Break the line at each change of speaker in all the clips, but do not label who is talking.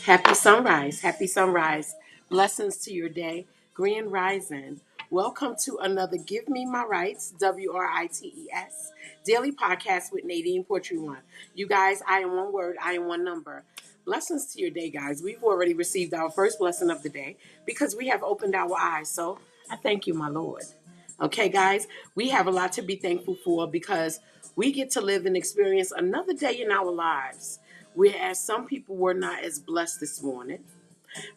Happy sunrise. Happy sunrise. Blessings to your day. Grand Rising. Welcome to another Give Me My Rights, WRITES, daily podcast with Nadine Poetry One. You guys, I am one word, I am one number. Blessings to your day, guys. We've already received our first blessing of the day because we have opened our eyes. So I thank you, my Lord. Okay, guys, we have a lot to be thankful for because we get to live and experience another day in our lives. Whereas some people were not as blessed this morning,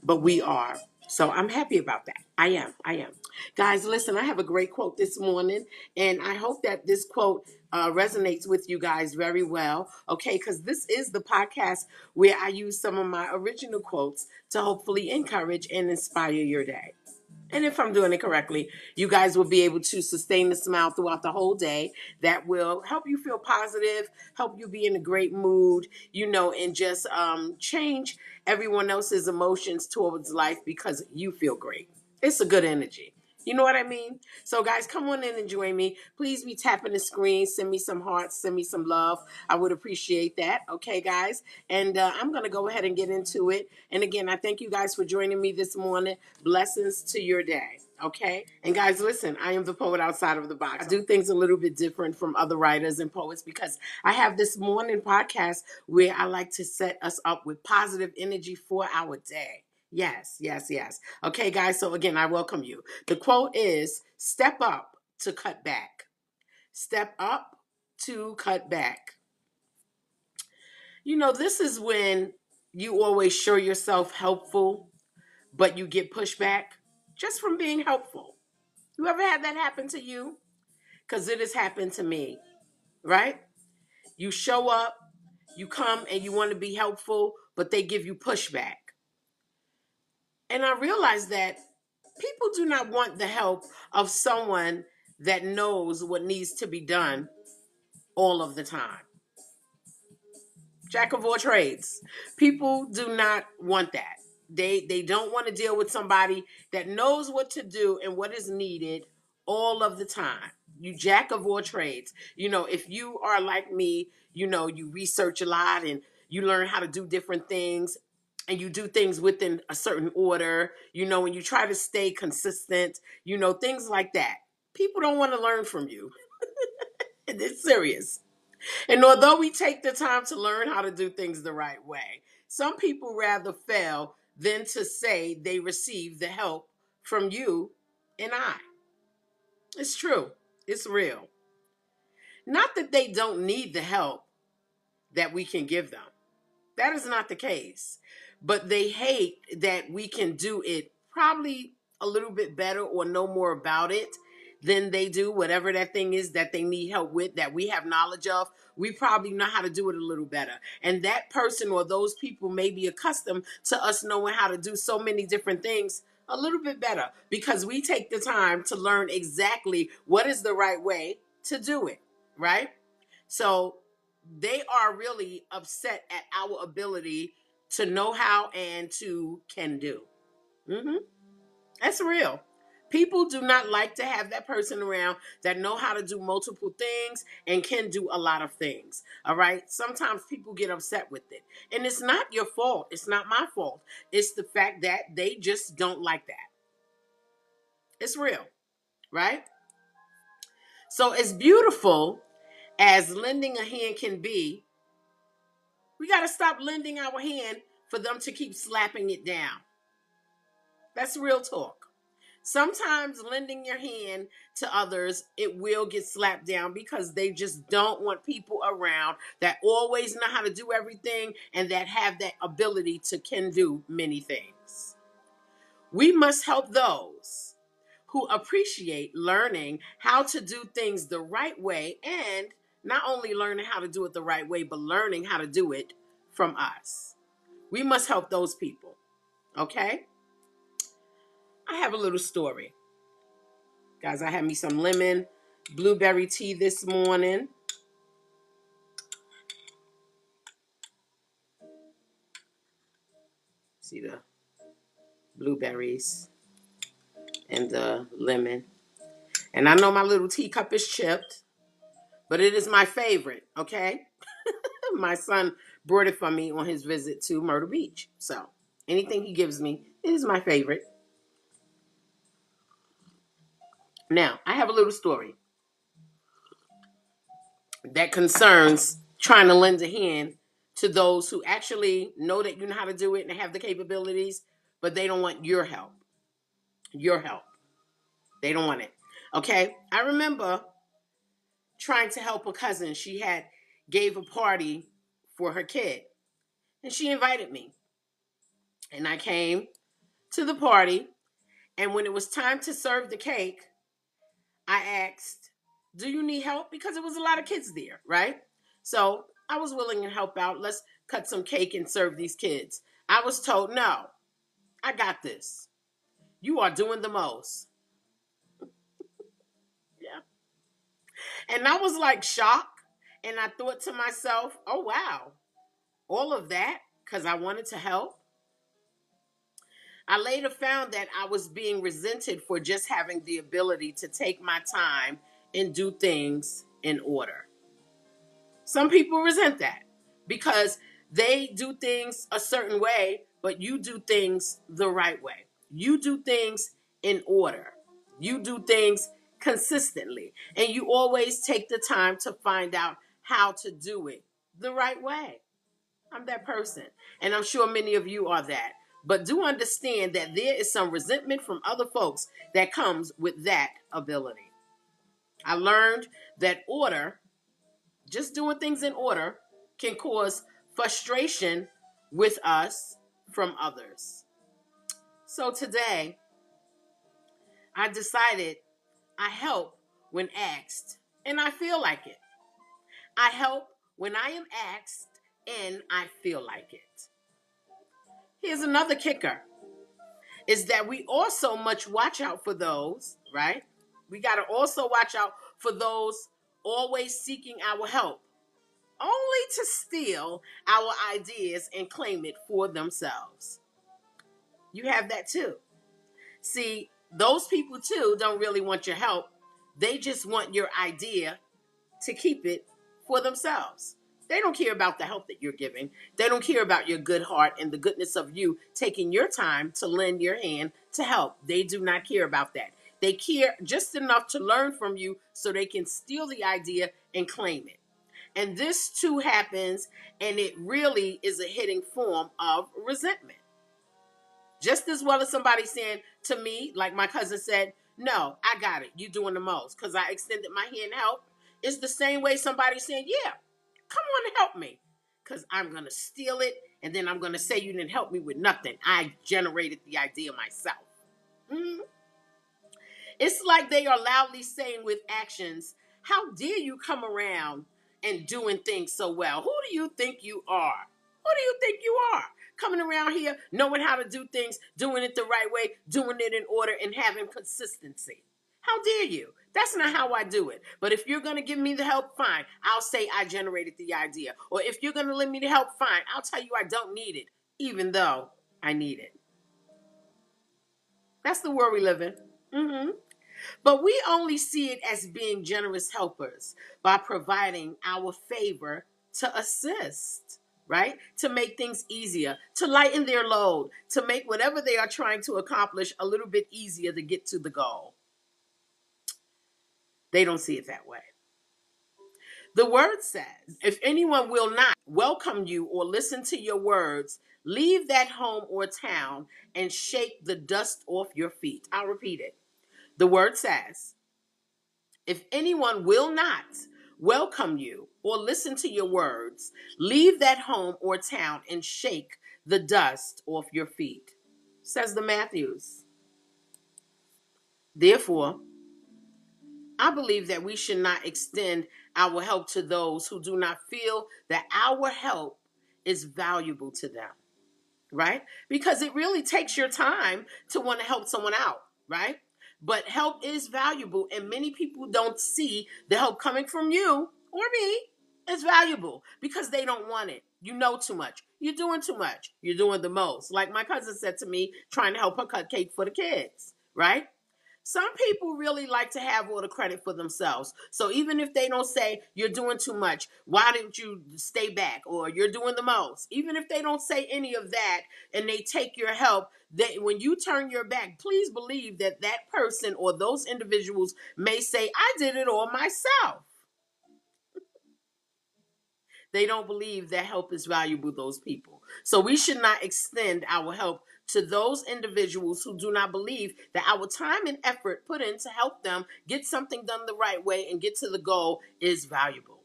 but we are. So I'm happy about that. I am. I am. Guys, listen, I have a great quote this morning, and I hope that this quote resonates with you guys very well. Okay, because this is the podcast where I use some of my original quotes to hopefully encourage and inspire your day. And if I'm doing it correctly, you guys will be able to sustain the smile throughout the whole day. That will help you feel positive, help you be in a great mood, and just change everyone else's emotions towards life because you feel great. It's a good energy. You know what I mean? So, guys, come on in and join me. Please be tapping the screen. Send me some hearts. Send me some love. I would appreciate that. Okay, guys? And I'm going to go ahead and get into it. And again, I thank you guys for joining me this morning. Blessings to your day. Okay? And guys, listen, I am the poet outside of the box. I do things a little bit different from other writers and poets because I have this morning podcast where I like to set us up with positive energy for our day. Yes, yes, yes. Okay, guys, so again, I welcome you. The quote is step up to cut back. Step up to cut back. This is when you always show yourself helpful, but you get pushback just from being helpful. You ever had that happen to you? Because it has happened to me, right? You show up, you come and you want to be helpful, but they give you pushback. And I realized that people do not want the help of someone that knows what needs to be done all of the time. Jack of all trades. People do not want that. They don't want to deal with somebody that knows what to do and what is needed all of the time. You jack of all trades. If you are like me, you research a lot and you learn how to do different things and you do things within a certain order, and you try to stay consistent, things like that. People don't want to learn from you. It's serious. And although we take the time to learn how to do things the right way, some people rather fail than to say they receive the help from you and I. It's true. It's real. Not that they don't need the help that we can give them. That is not the case. But they hate that we can do it probably a little bit better or know more about it than they do, whatever that thing is that they need help with, that we have knowledge of. We probably know how to do it a little better. And that person or those people may be accustomed to us knowing how to do so many different things a little bit better because we take the time to learn exactly what is the right way to do it, right? So they are really upset at our ability to know how and to can do. That's real. People do not like to have that person around that know how to do multiple things and can do a lot of things. All right. Sometimes people get upset with it. And it's not your fault. It's not my fault. It's the fact that they just don't like that. It's real. Right? So as beautiful as lending a hand can be, we got to stop lending our hand for them to keep slapping it down. That's real talk. Sometimes lending your hand to others, it will get slapped down because they just don't want people around that always know how to do everything and that have that ability to can do many things. We must help those who appreciate learning how to do things the right way and not only learning how to do it the right way, but learning how to do it from us. We must help those people. Okay? I have a little story. Guys, I had me some lemon blueberry tea this morning. See the blueberries and the lemon. And I know my little teacup is chipped, but it is my favorite, okay? My son brought it for me on his visit to Myrtle Beach. So Anything he gives me is my favorite. Now, I have a little story that concerns trying to lend a hand to those who actually know that you know how to do it and have the capabilities, but they don't want your help. Your help. They don't want it. Okay? I remember trying to help a cousin. She had gave a party for her kid, and she invited me. And I came to the party, and when it was time to serve the cake, I asked, "Do you need help?" Because it was a lot of kids there, right? So I was willing to help out. Let's cut some cake and serve these kids. I was told, "No, I got this. You are doing the most." Yeah. And I was like shocked. And I thought to myself, "Oh, wow, all of that because I wanted to help." I later found that I was being resented for just having the ability to take my time and do things in order. Some people resent that because they do things a certain way, but you do things the right way. You do things in order. You do things consistently. And you always take the time to find out how to do it the right way. I'm that person. And I'm sure many of you are that. But do understand that there is some resentment from other folks that comes with that ability. I learned that order, just doing things in order, can cause frustration with us from others. So today, I decided I help when asked, and I feel like it. I help when I am asked, and I feel like it. Here's another kicker is that we also much watch out for those, right? We got to also watch out for those always seeking our help, only to steal our ideas and claim it for themselves. You have that too. See, those people too don't really want your help. They just want your idea to keep it for themselves. They don't care about the help that you're giving. They don't care about your good heart and the goodness of you taking your time to lend your hand to help. They do not care about that. They care just enough to learn from you so they can steal the idea and claim it. And this too happens, and it really is a hidden form of resentment. Just as well as somebody saying to me, like my cousin said, "No, I got it. You doing the most," because I extended my hand help. It's the same way somebody saying, "Yeah, come on and help me," because I'm going to steal it, and then I'm going to say you didn't help me with nothing. I generated the idea myself. Mhm. It's like they are loudly saying with actions, "How dare you come around and doing things so well? Who do you think you are? Who do you think you are? Coming around here, knowing how to do things, doing it the right way, doing it in order, and having consistency. How dare you? That's not how I do it. But if you're going to give me the help, fine. I'll say I generated the idea. Or if you're going to lend me the help, fine. I'll tell you I don't need it, even though I need it." That's the world we live in. Mm-hmm. But we only see it as being generous helpers by providing our favor to assist, right? To make things easier, to lighten their load, to make whatever they are trying to accomplish a little bit easier to get to the goal. They don't see it that way. The word says, "If anyone will not welcome you or listen to your words, leave that home or town and shake the dust off your feet." I'll repeat it. The word says, "If anyone will not welcome you or listen to your words, leave that home or town and shake the dust off your feet," says the Matthews. Therefore, I believe that we should not extend our help to those who do not feel that our help is valuable to them, right? Because it really takes your time to want to help someone out, right? But help is valuable, and many people don't see the help coming from you or me as valuable because they don't want it. You know too much. You're doing too much. You're doing the most. Like my cousin said to me, trying to help her cut cake for the kids, right? Some people really like to have all the credit for themselves. So even if they don't say you're doing too much, why didn't you stay back? Or you're doing the most. Even if they don't say any of that and they take your help, that when you turn your back, please believe that that person or those individuals may say, I did it all myself. They don't believe that help is valuable to those people. So we should not extend our help to those individuals who do not believe that our time and effort put in to help them get something done the right way and get to the goal is valuable.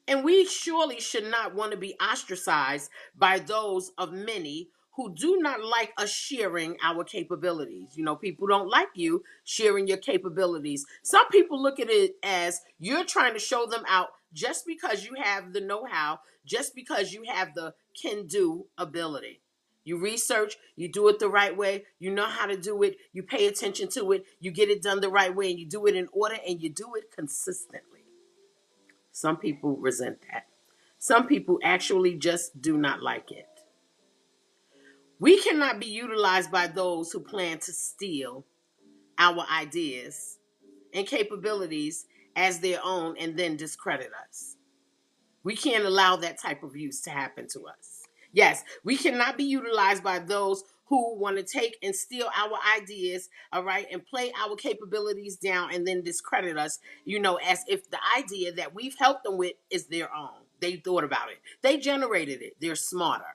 And we surely should not want to be ostracized by those of many who do not like us sharing our capabilities. You know, people don't like you sharing your capabilities. Some people look at it as you're trying to show them out just because you have the know how, just because you have the can do ability. You research, you do it the right way, you know how to do it, you pay attention to it, you get it done the right way, and you do it in order and you do it consistently. Some people resent that. Some people actually just do not like it. We cannot be utilized by those who plan to steal our ideas and capabilities as their own and then discredit us. We can't allow that type of use to happen to us. Yes, we cannot be utilized by those who want to take and steal our ideas, all right, and play our capabilities down and then discredit us, as if the idea that we've helped them with is their own. They thought about it, they generated it, they're smarter.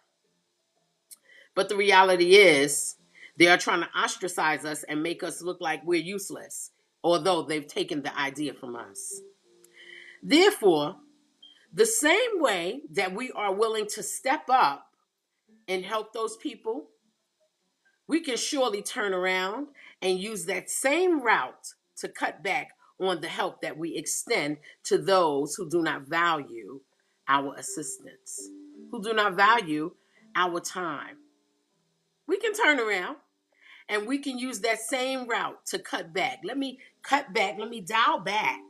But the reality is, they are trying to ostracize us and make us look like we're useless, although they've taken the idea from us. Therefore, the same way that we are willing to step up and help those people, we can surely turn around and use that same route to cut back on the help that we extend to those who do not value our assistance, who do not value our time. We can turn around and we can use that same route to cut back. Let me cut back, let me dial back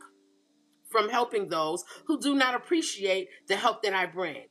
from helping those who do not appreciate the help that I bring.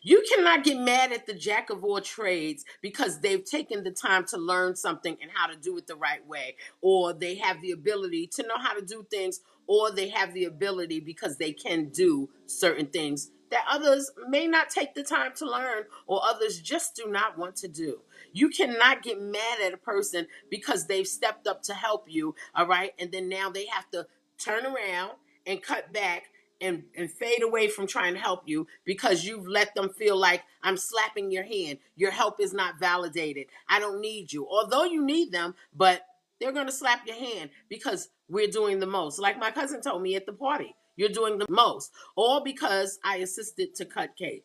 You cannot get mad at the jack of all trades because they've taken the time to learn something and how to do it the right way, or they have the ability to know how to do things, or they have the ability because they can do certain things that others may not take the time to learn, or others just do not want to do. You cannot get mad at a person because they've stepped up to help you, all right? And then now they have to turn around and cut back and fade away from trying to help you because you've let them feel like I'm slapping your hand. Your help is not validated. I don't need you. Although you need them, but they're going to slap your hand because we're doing the most. Like my cousin told me at the party, you're doing the most. All because I assisted to cut cake.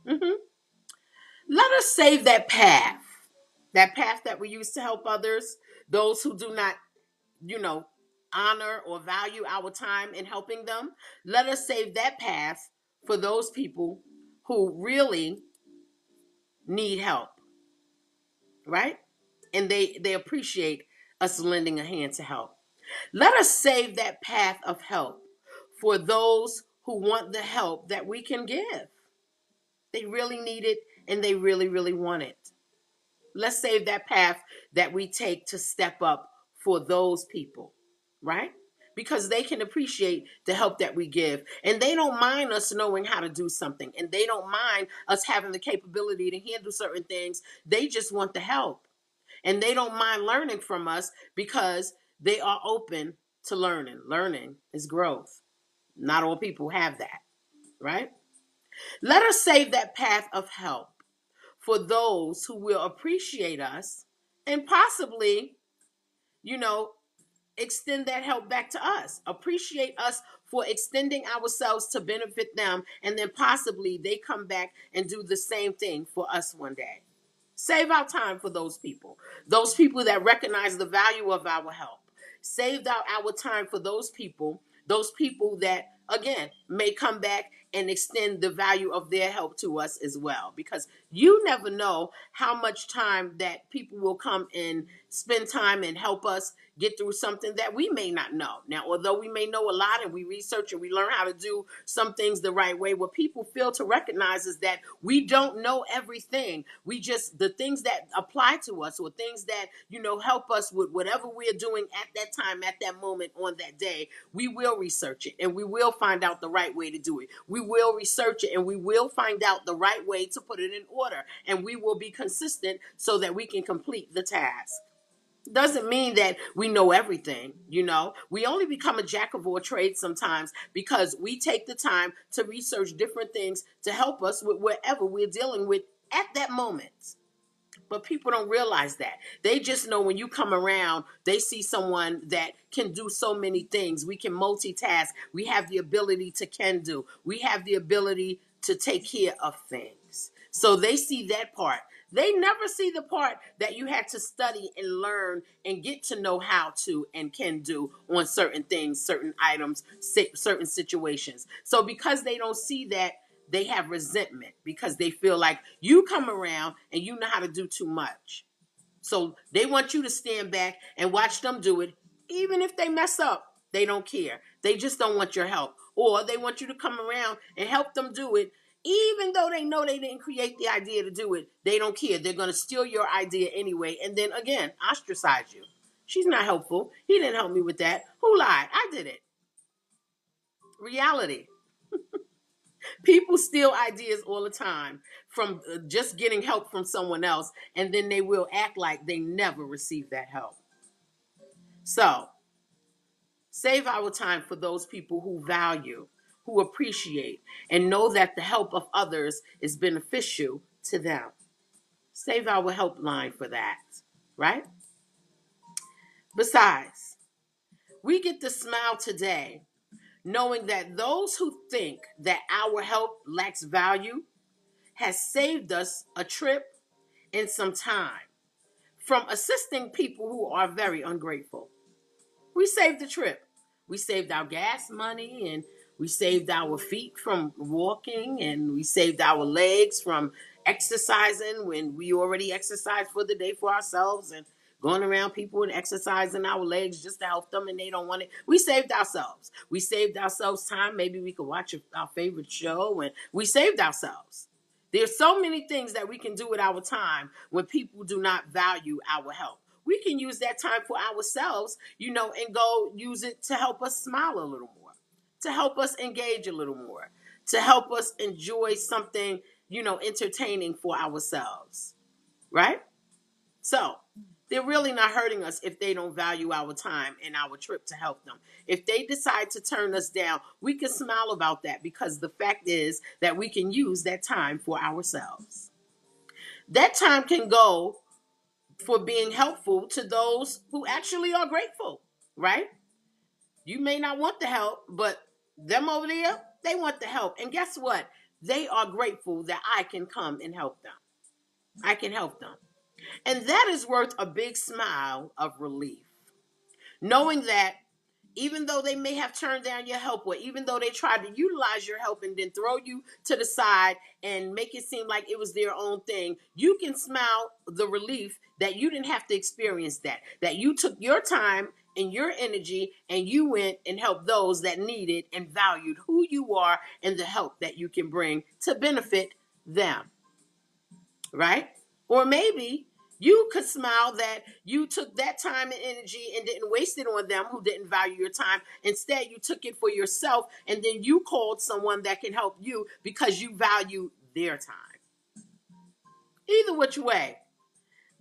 Mm-hmm. Let us save that path that we use to help others, those who do not, you know, honor or value our time in helping them. Let us save that path for those people who really need help, right? And they appreciate us lending a hand to help. Let us save that path of help for those who want the help that we can give. They really need it and they really, really want it. Let's save that path that we take to step up for those people, right? Because they can appreciate the help that we give. And they don't mind us knowing how to do something. And they don't mind us having the capability to handle certain things. They just want the help. And they don't mind learning from us because they are open to learning. Learning is growth. Not all people have that, right? Let us save that path of help for those who will appreciate us and possibly, you know, extend that help back to us. Appreciate us for extending ourselves to benefit them, and then possibly they come back and do the same thing for us one day. Save our time for those people that recognize the value of our help. Save out our time for those people that again, may come back and extend the value of their help to us as well. Because you never know how much time that people will come and spend time and help us get through something that we may not know. Now, although we may know a lot and we research and we learn how to do some things the right way, what people fail to recognize is that we don't know everything. We just, the things that apply to us or things that, help us with whatever we're doing at that time, at that moment, on that day, we will research it and we will find out the right way to do it. We will research it and we will find out the right way to put it in order, and we will be consistent so that we can complete the task. Doesn't mean that we know everything. We only become a jack of all trades sometimes because we take the time to research different things to help us with whatever we're dealing with at that moment. But people don't realize that. They just know when you come around, they see someone that can do so many things. We can multitask. We have the ability to can do. We have the ability to take care of things. So they see that part. They never see the part that you had to study and learn and get to know how to and can do on certain things, certain items, certain situations. So because they don't see that, they have resentment because they feel like you come around and you know how to do too much. So they want you to stand back and watch them do it. Even if they mess up, they don't care. They just don't want your help. Or they want you to come around and help them do it. Even though they know they didn't create the idea to do it, they don't care. They're going to steal your idea anyway. And then again, ostracize you. She's not helpful. He didn't help me with that. Who lied? I did it. Reality. People steal ideas all the time from just getting help from someone else, and then they will act like they never received that help. So, save our time for those people who value, who appreciate, and know that the help of others is beneficial to them. Save our helpline for that, right? Besides, we get to smile today knowing that those who think that our help lacks value has saved us a trip and some time from assisting people who are very ungrateful. We saved the trip. We saved our gas money, and we saved our feet from walking, and we saved our legs from exercising when we already exercised for the day for ourselves, and going around people and exercising our legs just to help them and they don't want it. We saved ourselves. We saved ourselves time. Maybe we could watch our favorite show, and we saved ourselves. There's so many things that we can do with our time when people do not value our help. We can use that time for ourselves, and go use it to help us smile a little more, to help us engage a little more, to help us enjoy something, entertaining for ourselves, right? So they're really not hurting us if they don't value our time and our trip to help them. If they decide to turn us down, we can smile about that because the fact is that we can use that time for ourselves. That time can go for being helpful to those who actually are grateful, right? You may not want the help, but them over there, they want the help. And guess what? They are grateful that I can come and help them. I can help them. And that is worth a big smile of relief. Knowing that even though they may have turned down your help, or even though they tried to utilize your help and then throw you to the side and make it seem like it was their own thing, you can smile the relief that you didn't have to experience that you took your time and your energy and you went and helped those that needed and valued who you are and the help that you can bring to benefit them, right? Or maybe you could smile that you took that time and energy and didn't waste it on them who didn't value your time. Instead, you took it for yourself, and then you called someone that can help you because you value their time. Either which way,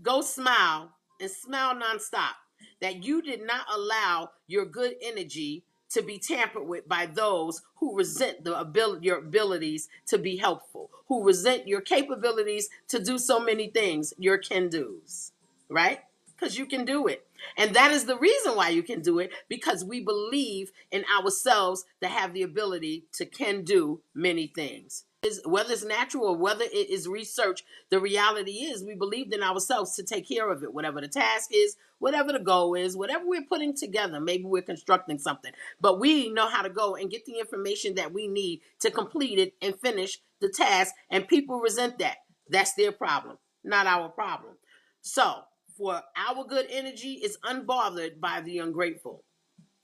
go smile and smile nonstop that you did not allow your good energy to be tampered with by those who resent your abilities to be helpful, who resent your capabilities to do so many things, your can-dos, right? Because you can do it. And that is the reason why you can do it, because we believe in ourselves to have the ability to can do many things. Whether it's natural or whether it is research, the reality is we believed in ourselves to take care of it. Whatever the task is, whatever the goal is, whatever we're putting together, maybe we're constructing something, but we know how to go and get the information that we need to complete it and finish the task. And people resent that. That's their problem, not our problem. So for our good energy is unbothered by the ungrateful,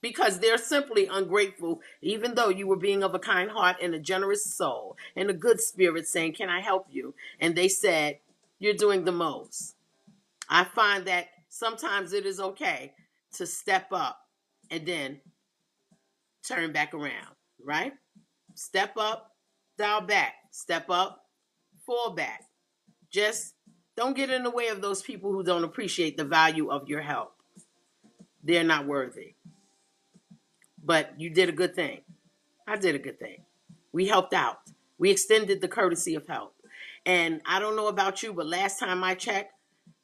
because they're simply ungrateful, even though you were being of a kind heart and a generous soul and a good spirit saying, "Can I help you?" And they said, "You're doing the most." I find that sometimes it is okay to step up and then turn back around, right? Step up, dial back. Step up, fall back. Just don't get in the way of those people who don't appreciate the value of your help. They're not worthy. But you did a good thing. I did a good thing. We helped out. We extended the courtesy of help. And I don't know about you, but last time I checked,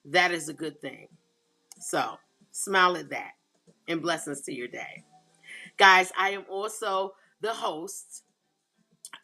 that is a good thing. So smile at that and blessings to your day. Guys, I am also the host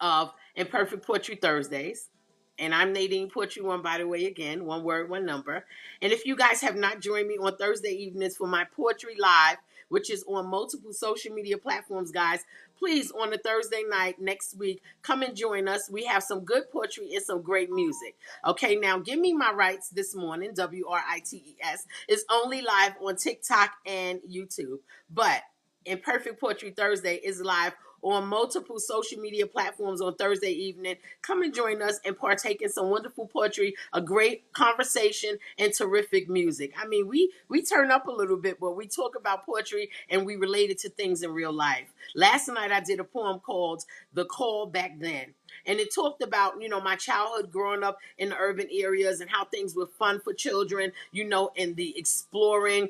of Imperfect Poetry Thursdays. And I'm Nadine Poetry One, by the way, again, one word, one number. And if you guys have not joined me on Thursday evenings for my Poetry Live, which is on multiple social media platforms, guys, please, on a Thursday night next week, come and join us. We have some good poetry and some great music. Okay, now Give Me My Rights this morning, WRITES, is only live on TikTok and YouTube. But Imperfect Poetry Thursday is live on multiple social media platforms on Thursday evening. Come and join us and partake in some wonderful poetry, a great conversation, and terrific music. I mean, we turn up a little bit, but we talk about poetry and we relate it to things in real life. Last night I did a poem called "The Call Back Then." And it talked about, my childhood growing up in the urban areas and how things were fun for children, and the exploring,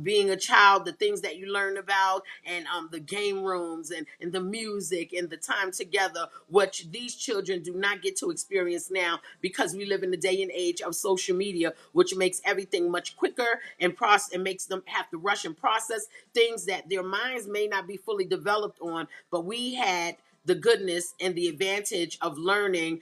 being a child, the things that you learn about, and the game rooms and the music and the time together, which these children do not get to experience now because we live in the day and age of social media, which makes everything much quicker and makes them have to rush and process things that their minds may not be fully developed on. But we had the goodness and the advantage of learning,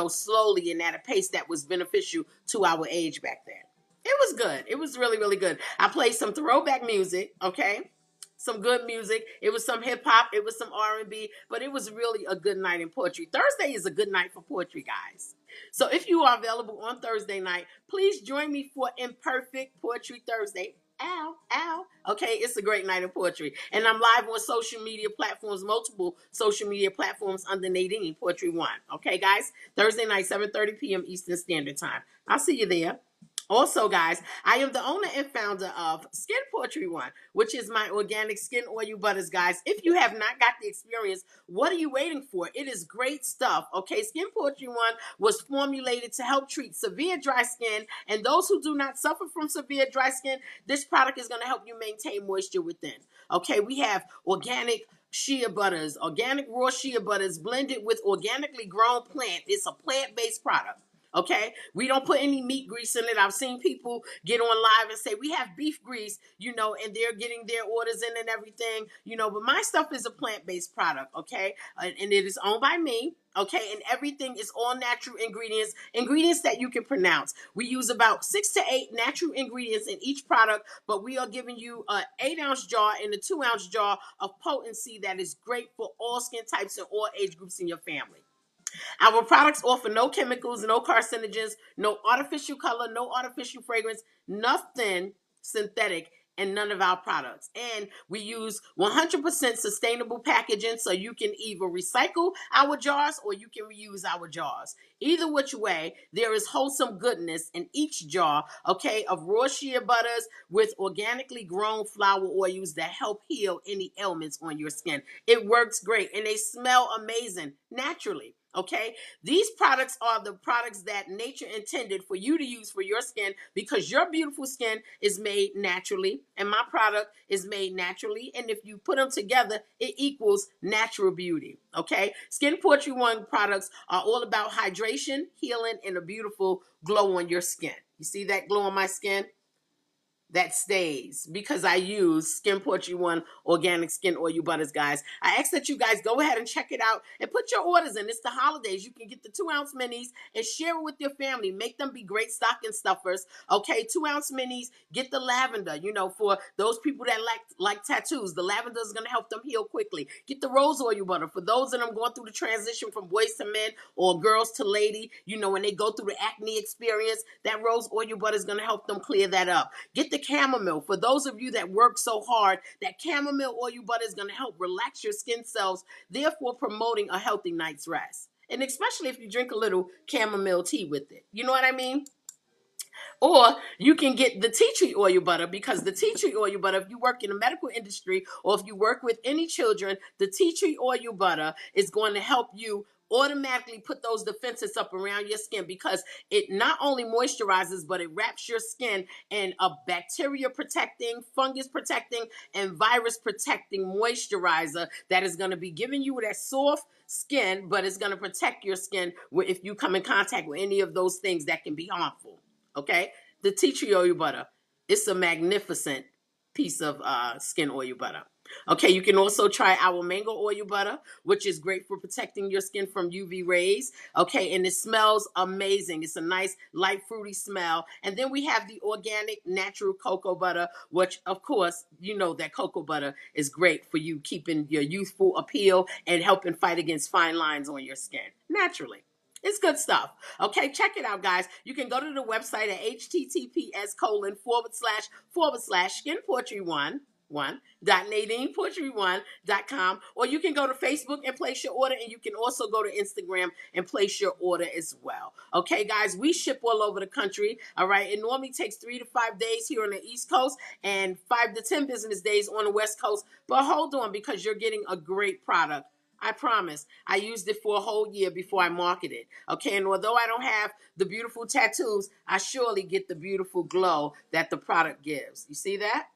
slowly and at a pace that was beneficial to our age back then. It was good. It was really, really good. I played some throwback music, okay? Some good music. It was some hip hop. It was some R&B, but it was really a good night in poetry. Thursday is a good night for poetry, guys. So if you are available on Thursday night, please join me for Imperfect Poetry Thursday. Ow, ow. Okay, it's a great night of poetry. And I'm live on social media platforms, multiple social media platforms under Nadine Poetry One. Okay, guys? Thursday night, 7:30 p.m. Eastern Standard Time. I'll see you there. Also, guys, I am the owner and founder of Skin Poetry One, which is my organic skin oil butters, guys. If you have not got the experience, what are you waiting for? It is great stuff, okay? Skin Poetry One was formulated to help treat severe dry skin, and those who do not suffer from severe dry skin, this product is going to help you maintain moisture within, okay? We have organic shea butters, organic raw shea butters blended with organically grown plant. It's a plant-based product. Okay, we don't put any meat grease in it. I've seen people get on live and say we have beef grease, and they're getting their orders in and everything, but my stuff is a plant-based product, okay, and it is owned by me, okay, and everything is all natural ingredients that you can pronounce. We use about 6 to 8 natural ingredients in each product, but we are giving you an 8-ounce jar and a 2-ounce jar of potency that is great for all skin types and all age groups in your family. Our products offer no chemicals, no carcinogens, no artificial color, no artificial fragrance, nothing synthetic in none of our products. And we use 100% sustainable packaging, so you can either recycle our jars or you can reuse our jars. Either which way, there is wholesome goodness in each jar, okay, of raw shea butters with organically grown flower oils that help heal any ailments on your skin. It works great and they smell amazing naturally. Okay, these products are the products that nature intended for you to use for your skin, because your beautiful skin is made naturally and my product is made naturally. And if you put them together, it equals natural beauty. Okay, Skin Poetry One products are all about hydration, healing, and a beautiful glow on your skin. You see that glow on my skin? that stays because I use Skin Portrait One organic skin oil butters, guys. I ask that you guys go ahead and check it out and put your orders in. It's the holidays. You can get the 2-ounce minis and share it with your family. Make them be great stocking stuffers. Okay, 2-ounce minis. Get the lavender. You know, for those people that like tattoos, the lavender is going to help them heal quickly. Get the rose oil butter for those that are going through the transition from boys to men or girls to lady. You know, when they go through the acne experience, that rose oil butter is going to help them clear that up. Get the chamomile. For those of you that work so hard, that chamomile oil butter is going to help relax your skin cells, therefore promoting a healthy night's rest. And especially if you drink a little chamomile tea with it. You know what I mean? Or you can get the tea tree oil butter, because the tea tree oil butter, if you work in the medical industry or if you work with any children, the tea tree oil butter is going to help you automatically put those defenses up around your skin, because it not only moisturizes, but it wraps your skin in a bacteria protecting, fungus protecting, and virus protecting moisturizer that is going to be giving you that soft skin, but it's going to protect your skin if you come in contact with any of those things that can be harmful. Okay, the tea tree oil butter, it's a magnificent piece of skin oil butter. Okay, you can also try our mango oil butter, which is great for protecting your skin from UV rays. Okay, and it smells amazing. It's a nice light fruity smell. And then we have the organic natural cocoa butter, which of course, you know that cocoa butter is great for you keeping your youthful appeal and helping fight against fine lines on your skin naturally. It's good stuff. Okay, check it out, guys. You can go to the website at https:// skin portrait one dot nadineportrait1.com, or you can go to Facebook and place your order, and you can also go to Instagram and place your order as well. Okay, guys, we ship all over the country. All right, it normally takes 3 to 5 days here on the East Coast and 5 to 10 business days on the West Coast. But hold on, because you're getting a great product. I promise. I used it for a whole year before I marketed. Okay, and although I don't have the beautiful tattoos, I surely get the beautiful glow that the product gives. You see that?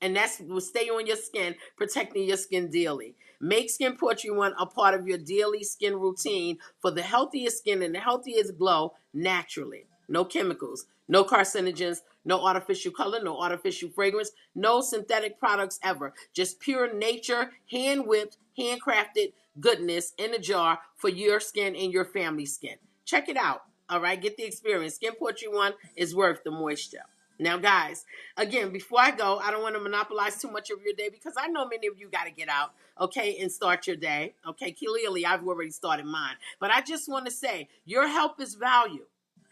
And that's will stay on your skin, protecting your skin daily. Make Skin Portrait One a part of your daily skin routine for the healthiest skin and the healthiest glow naturally. No chemicals, no carcinogens, no artificial color, no artificial fragrance, no synthetic products ever. Just pure nature, hand whipped, handcrafted goodness in a jar for your skin and your family's skin. Check it out. All right, get the experience. Skin Portrait One is worth the moisture. Now, guys, again, before I go, I don't want to monopolize too much of your day, because I know many of you got to get out, okay, and start your day. Okay, clearly I've already started mine. But I just want to say your help is value.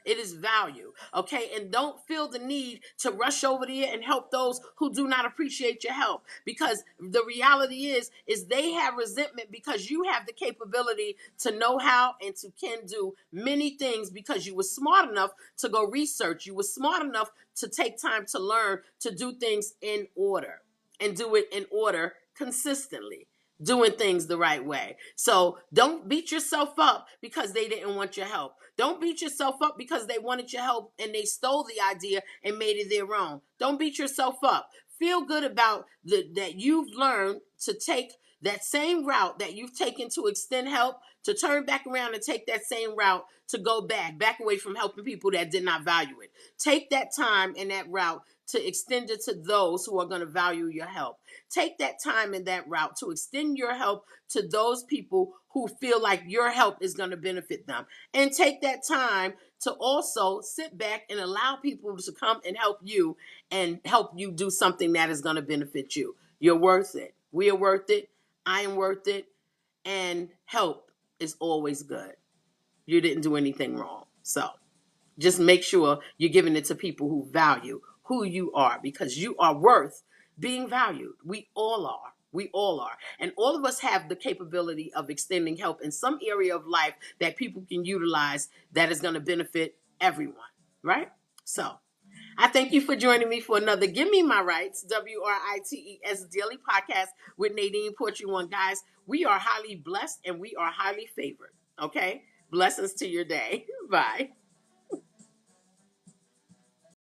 It is value, okay? And don't feel the need to rush over there and help those who do not appreciate your help, because the reality is they have resentment because you have the capability to know how and to can do many things, because you were smart enough to go research. You were smart enough to take time to learn to do things in order and do it in order consistently, doing things the right way. So don't beat yourself up because they didn't want your help. Don't beat yourself up because they wanted your help and they stole the idea and made it their own. Don't beat yourself up. Feel good about that you've learned to take that same route that you've taken to extend help, to turn back around and take that same route to go back away from helping people that did not value it. Take that time and that route to extend it to those who are going to value your help. Take that time and that route to extend your help to those people who feel like your help is going to benefit them. And take that time to also sit back and allow people to come and help you do something that is going to benefit you. You're worth it. We are worth it. I am worth it. And help is always good. You didn't do anything wrong. So just make sure you're giving it to people who value who you are, because you are worth being valued. We all are. We all are. And all of us have the capability of extending help in some area of life that people can utilize that is going to benefit everyone, right? So I thank you for joining me for another Give Me My Rights, WRITES Daily Podcast with Nadine Portrait One. Guys, we are highly blessed and we are highly favored, okay? Blessings to your day. Bye.